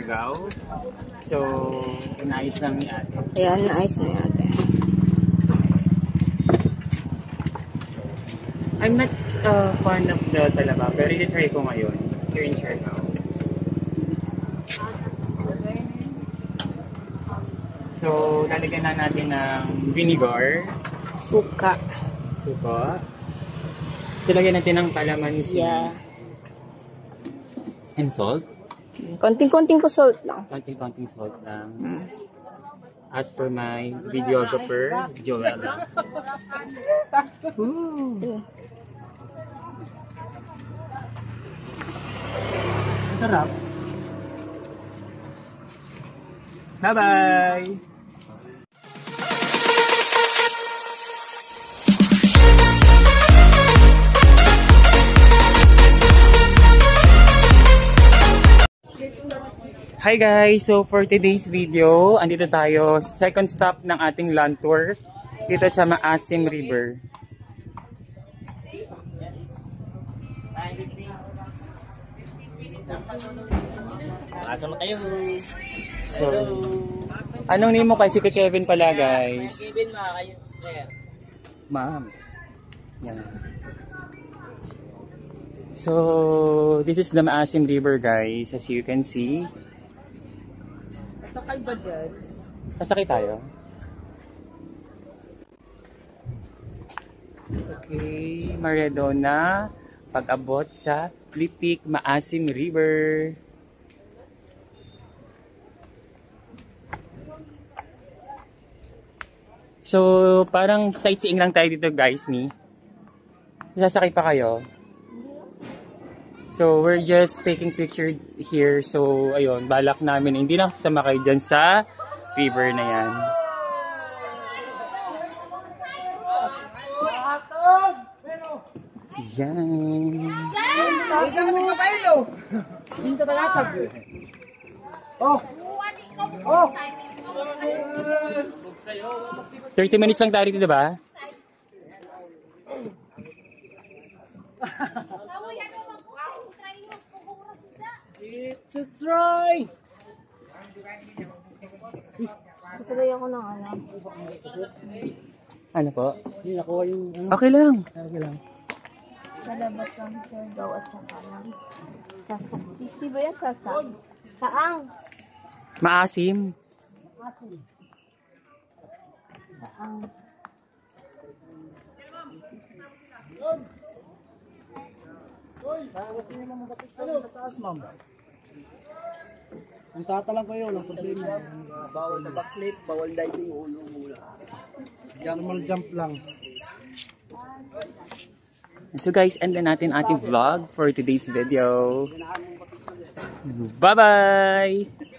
Siargao. So, inayos lang ni ate. Ayan, naayos na yun ate. I'm not fan of the talaba, pero i-try ko ngayon. Here in Siargao. So, lalagyan na natin ng vinegar. Suka. Suka. Lagyan natin ng calamansi. Yeah. And salt. Konting-konting ko salt lang. Konting-konting salt lang. As per my videographer, Joella. Ang sarap. Bye-bye! Hi guys! So for today's video, andito tayo sa second stop ng ating land tour dito sa Maasim River. Asama kayo. So, anong name mo kay si Kevin pala guys? Kevin, kayo sir. Ma'am. Yan. So, this is the Maasim River guys, as you can see. Sakay ba dyan? Sasakay tayo. Okay, Maradona, pag-abot sa Litik, Maasim River. So, parang sightseeing lang tayo dito guys, ni. Sasakay pa kayo? So, we're just taking picture here. So, ayun, balak namin. Hindi na kasama kayo dyan sa river na yan. Yan. Oh! 30 minutes lang tayo dito, diba? It's a try! Tuloy ako ng ano. Ano po? Hindi nakuha yung ano. Okay lang. Okay lang. Sa labas ng Siargao at saka ng Sisi ba yan? Saang? Maasim. Saang. Gusto niyo naman sa taas, ma'am. Ang tatalang kayo, walang problema. Bawal na backflip, bawal diving, ulo mula. Normal jump lang. So guys, end na natin ating vlog for today's video. Bye-bye!